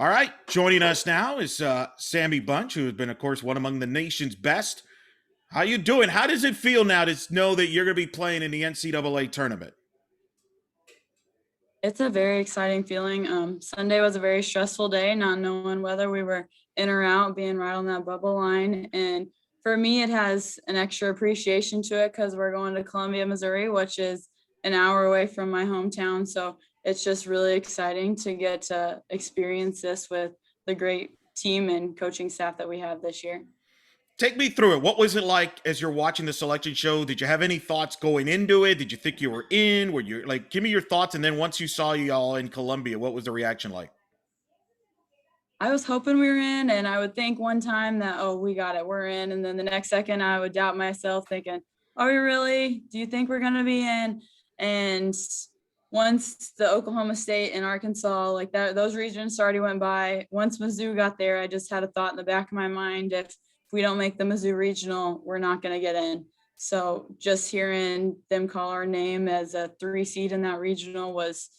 All right, joining us now is Sammey Bunch, who has been, of course, one among the nation's best. How you doing? How does it feel now to know that you're going to be playing in the NCAA tournament? It's a very exciting feeling. Sunday was a very stressful day, not knowing whether we were in or out, being right on that bubble line. And for me, it has an extra appreciation to it because we're going to Columbia, Missouri, which is an hour away from my hometown. So it's just really exciting to get to experience this with the great team and coaching staff that we have this year. Take me through it. What was it like as you're watching the selection show? Did you have any thoughts going into it? Did you think you were in? Were you like, give me your thoughts. And then once you saw you all in Columbia, what was the reaction like? I was hoping we were in, and I would think one time that, oh, we got it, we're in. And then the next second, I would doubt myself, thinking, are we really? Do you think we're going to be in? And once the Oklahoma State and Arkansas, like that, those regions already went by. Once Mizzou got there, I just had a thought in the back of my mind: if we don't make the Mizzou regional, we're not going to get in. So just hearing them call our name as a 3 seed in that regional was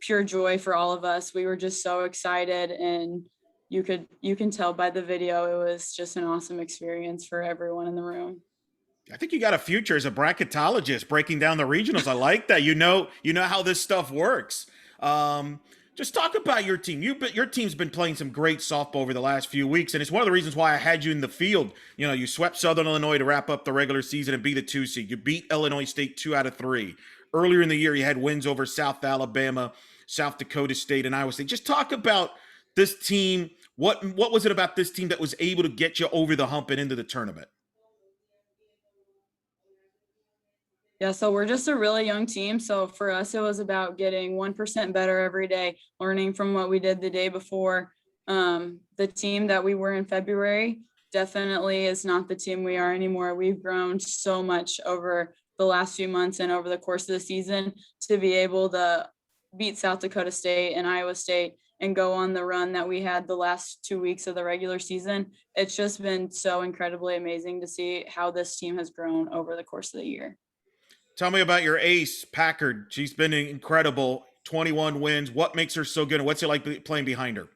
pure joy for all of us. We were just so excited, and you can tell by the video it was just an awesome experience for everyone in the room. I think you got a future as a bracketologist breaking down the regionals. I like that. You know how this stuff works. Just talk about your team. Your team's been playing some great softball over the last few weeks, and it's one of the reasons why I had you in the field. You know, you swept Southern Illinois to wrap up the regular season and be the 2 seed. You beat Illinois State 2 out of 3. Earlier in the year, you had wins over South Alabama, South Dakota State, and Iowa State. Just talk about this team. What was it about this team that was able to get you over the hump and into the tournament? Yeah, so we're just a really young team. So for us, it was about getting 1% better every day, learning from what we did the day before. The team that we were in February definitely is not the team we are anymore. We've grown so much over the last few months and over the course of the season to be able to beat South Dakota State and Iowa State and go on the run that we had the last 2 weeks of the regular season. It's just been so incredibly amazing to see how this team has grown over the course of the year. Tell me about your ace, Packard. She's been incredible. 21 wins. What makes her so good, and what's it like playing behind her?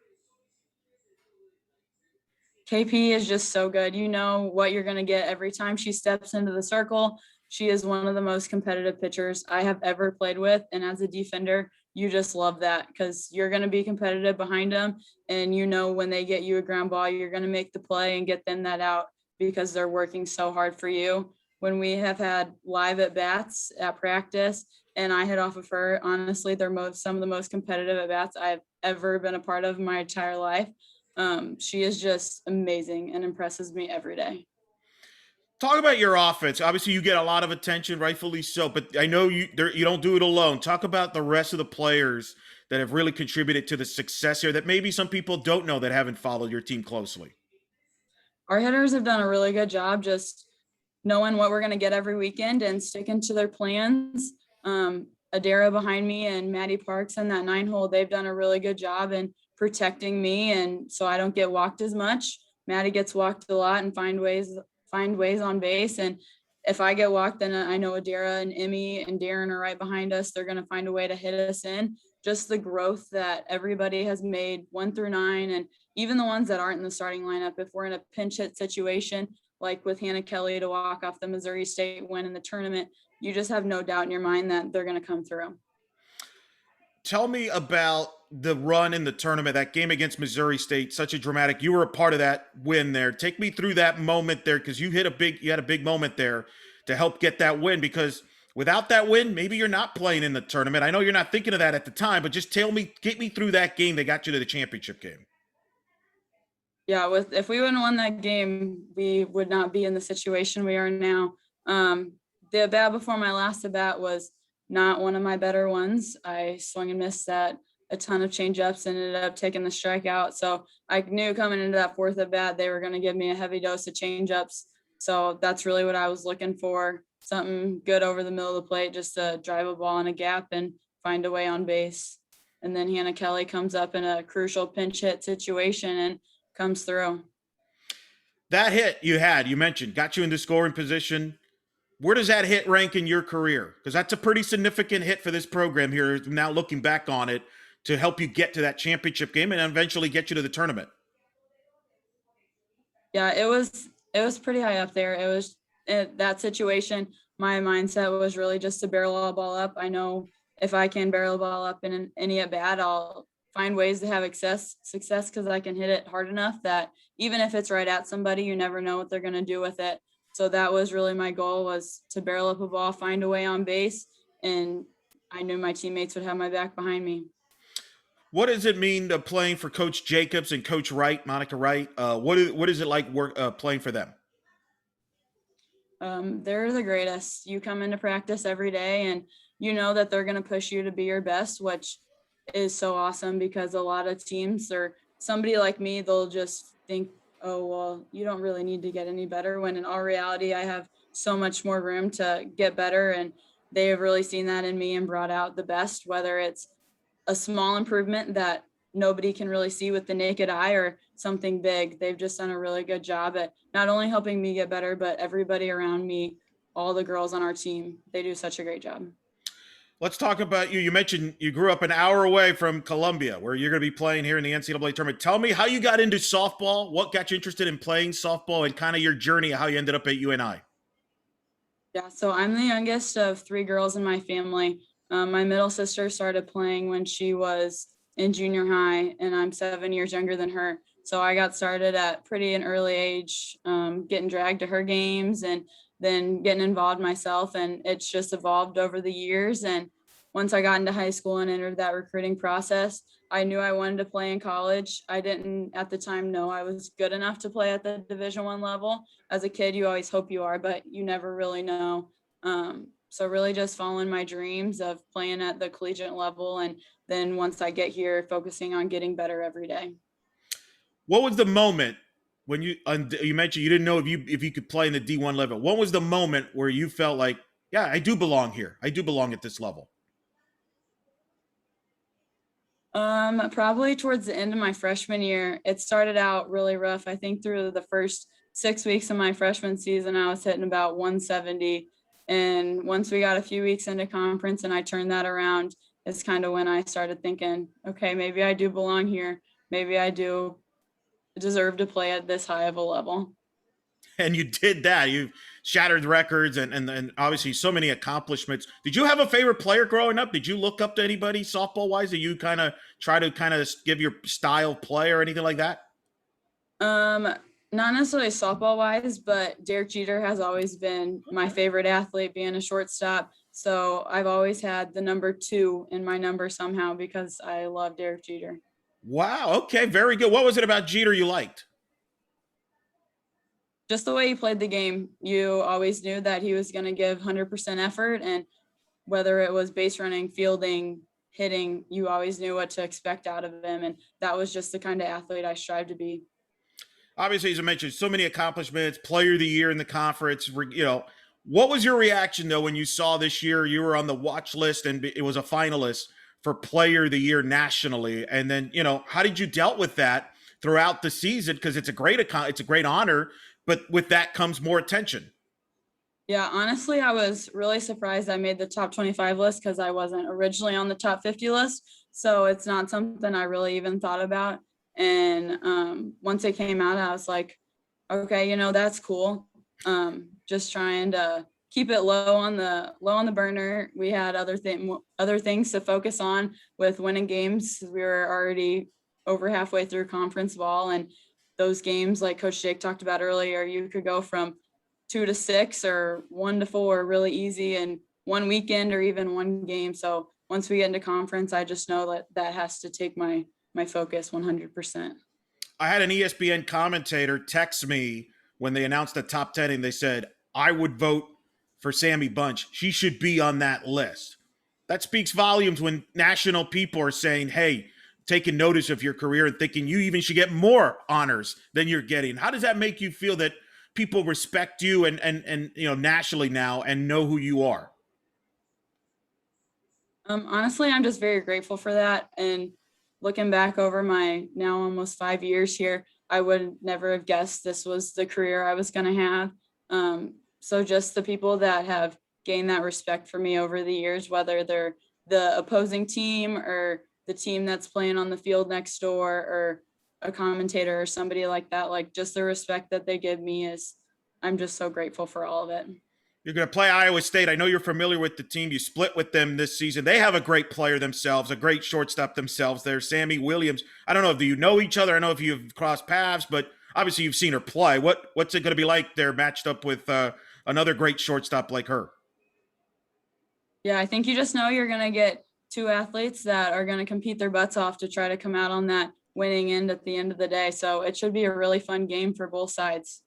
KP is just so good. You know what you're going to get every time she steps into the circle. She is one of the most competitive pitchers I have ever played with. And as a defender, you just love that because you're going to be competitive behind them. And you know when they get you a ground ball, you're going to make the play and get them that out because they're working so hard for you. When we have had live at bats at practice and I hit off of her, honestly, they're some of the most competitive at bats I've ever been a part of in my entire life. She is just amazing and impresses me every day. Talk about your offense. Obviously, you get a lot of attention, rightfully so, but I know you don't do it alone. Talk about the rest of the players that have really contributed to the success here that maybe some people don't know that haven't followed your team closely. Our hitters have done a really good job just knowing what we're going to get every weekend and sticking to their plans. Adara behind me and Maddie Parks in that 9-hole, they've done a really good job in protecting me, and so I don't get walked as much. Maddie gets walked a lot and find ways on base, and if I get walked, then I know Adara and Emmy and Darren are right behind us. They're going to find a way to hit us in. Just the growth that everybody has made 1 through 9, and even the ones that aren't in the starting lineup. If we're in a pinch hit situation, like with Hannah Kelly to walk off the Missouri State win in the tournament, you just have no doubt in your mind that they're going to come through. Tell me about the run in the tournament, that game against Missouri State, such a dramatic. You were a part of that win there. Take me through that moment there because you had a big moment there to help get that win, because without that win, maybe you're not playing in the tournament. I know you're not thinking of that at the time, but just get me through that game that got you to the championship game. Yeah, if we wouldn't have won that game, we would not be in the situation we are now. The at bat before my last at bat was not one of my better ones. I swung and missed at a ton of changeups and ended up taking the strikeout. So I knew coming into that 4th at bat, they were going to give me a heavy dose of changeups. So that's really what I was looking for. Something good over the middle of the plate, just to drive a ball in a gap and find a way on base. And then Hannah Kelly comes up in a crucial pinch hit situation and comes through. That hit you mentioned, got you into scoring position. Where does that hit rank in your career? Because that's a pretty significant hit for this program here. Now looking back on it, to help you get to that championship game and eventually get you to the tournament? Yeah, it was pretty high up there. It was that situation. My mindset was really just to barrel a ball up. I know if I can barrel a ball up in any at bat, I'll find ways to have success because I can hit it hard enough that even if it's right at somebody, you never know what they're going to do with it. So that was really my goal, was to barrel up a ball, find a way on base, and I knew my teammates would have my back behind me. What does it mean playing for Coach Jacobs and Coach Wright, Monica Wright? What is it like playing for them? They're the greatest. You come into practice every day and you know that they're going to push you to be your best, which is so awesome because a lot of teams, or somebody like me, they'll just think, oh, well, you don't really need to get any better, when in all reality, I have so much more room to get better. And they have really seen that in me and brought out the best, whether it's a small improvement that nobody can really see with the naked eye or something big. They've just done a really good job at not only helping me get better, but everybody around me, all the girls on our team. They do such a great job. Let's talk about you. You mentioned you grew up an hour away from Columbia, where you're going to be playing here in the NCAA tournament. Tell me how you got into softball, what got you interested in playing softball, and kind of your journey, how you ended up at UNI. Yeah, so I'm the youngest of three girls in my family. My middle sister started playing when she was in junior high, and I'm 7 years younger than her. So I got started at pretty an early age, getting dragged to her games and then getting involved myself. And it's just evolved over the years. And once I got into high school and entered that recruiting process, I knew I wanted to play in college. I didn't at the time know I was good enough to play at the Division I level. As a kid, you always hope you are, but you never really know. So really just following my dreams of playing at the collegiate level. And then once I get here, focusing on getting better every day. What was the moment when you mentioned you didn't know if you could play in the D1 level? What was the moment where you felt like, yeah, I do belong here. I do belong at this level. Probably towards the end of my freshman year. It started out really rough. I think through the first 6 weeks of my freshman season, I was hitting about 170. And once we got a few weeks into conference and I turned that around, it's kind of when I started thinking, okay, maybe I do belong here. Maybe I do deserve to play at this high of a level. And you did that. You shattered records and obviously so many accomplishments. Did you have a favorite player growing up? Did you look up to anybody softball wise? Did you kind of try to give your style play or anything like that? Not necessarily softball wise, but Derek Jeter has always been my favorite athlete, being a shortstop. So I've always had the number 2 in my number somehow because I love Derek Jeter. Wow. Okay. Very good. What was it about Jeter you liked? Just the way he played the game. You always knew that he was going to give 100% effort, and whether it was base running, fielding, hitting, you always knew what to expect out of him. And that was just the kind of athlete I strive to be. Obviously, as I mentioned, so many accomplishments, player of the year in the conference. What was your reaction though when you saw this year you were on the watch list and it was a finalist for player of the year nationally? And then, how did you dealt with that throughout the season? Because it's a great honor, but with that comes more attention. Yeah, honestly, I was really surprised I made the top 25 list because I wasn't originally on the top 50 list. So it's not something I really even thought about. And once it came out, I was like, okay, that's cool. Just trying to keep it low on the burner. We had other things to focus on with winning games. We were already over halfway through conference ball, and those games, like Coach Jake talked about earlier, you could go from 2 to 6 or 1 to 4 really easy in one weekend or even one game. So once we get into conference, I just know that has to take my focus 100%. I had an ESPN commentator text me when they announced the top 10 and they said, I would vote for Sammey Bunch. She should be on that list. That speaks volumes when national people are saying, hey, taking notice of your career and thinking you even should get more honors than you're getting. How does that make you feel that people respect you and nationally now and know who you are? Honestly, I'm just very grateful for that. And looking back over my now almost 5 years here, I would never have guessed this was the career I was going to have. So just the people that have gained that respect for me over the years, whether they're the opposing team or the team that's playing on the field next door or a commentator or somebody like that. Like just the respect that they give me I'm just so grateful for all of it. You're going to play Iowa State. I know you're familiar with the team. You split with them this season. They have a great player themselves, a great shortstop themselves there, Sammey Williams. I don't know if you know each other. I know if you've crossed paths, but obviously you've seen her play. What's it going to be like there matched up with another great shortstop like her? Yeah, I think you just know you're going to get two athletes that are going to compete their butts off to try to come out on that winning end at the end of the day. So it should be a really fun game for both sides.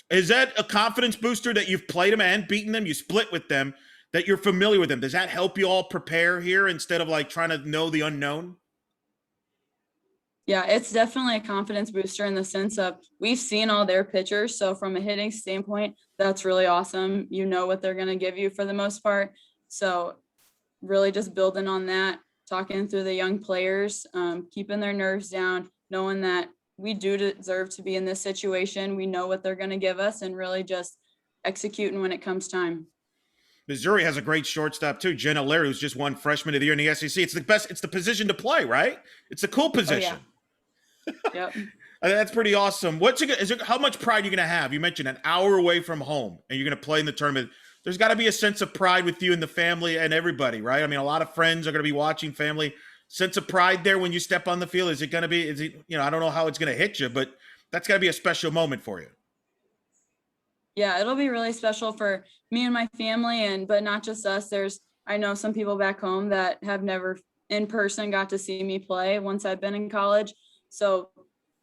Is that a confidence booster that you've played them and beaten them? You split with them, that you're familiar with them. Does that help you all prepare here instead of like trying to know the unknown? Yeah, it's definitely a confidence booster in the sense of we've seen all their pitchers. So from a hitting standpoint, that's really awesome. You know what they're going to give you for the most part. So really just building on that, talking through the young players, keeping their nerves down, knowing that we do deserve to be in this situation. We know what they're going to give us and really just executing when it comes time. Missouri has a great shortstop too, Jenna Laird, who's just won Freshman of the Year in the SEC. It's the best. It's the position to play, right? It's a cool position. Oh, yeah. Yep. That's pretty awesome. How much pride are you going to have? You mentioned an hour away from home, and you're going to play in the tournament. There's got to be a sense of pride with you and the family and everybody, right? I mean, a lot of friends are going to be watching, family. Sense of pride there when you step on the field. Is it going to be? Is it? I don't know how it's going to hit you, but that's got to be a special moment for you. Yeah, it'll be really special for me and my family, but not just us. I know some people back home that have never in person got to see me play once I've been in college. So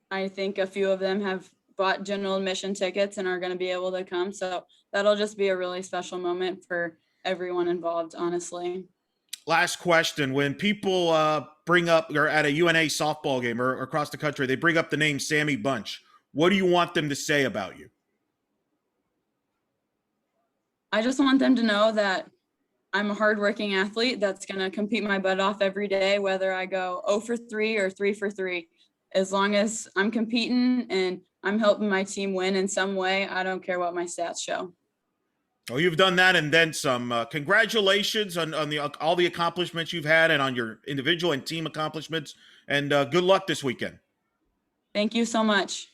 I think a few of them have bought general admission tickets and are going to be able to come. So that'll just be a really special moment for everyone involved, honestly. Last question. When people bring up, or at a UNA softball game or across the country, they bring up the name Sammey Bunch, what do you want them to say about you? I just want them to know that I'm a hardworking athlete that's going to compete my butt off every day, whether I go 0 for 3 or 3 for 3. As long as I'm competing and I'm helping my team win in some way, I don't care what my stats show. Oh, you've done that and then some. Congratulations on all the accomplishments you've had and on your individual and team accomplishments. And good luck this weekend. Thank you so much.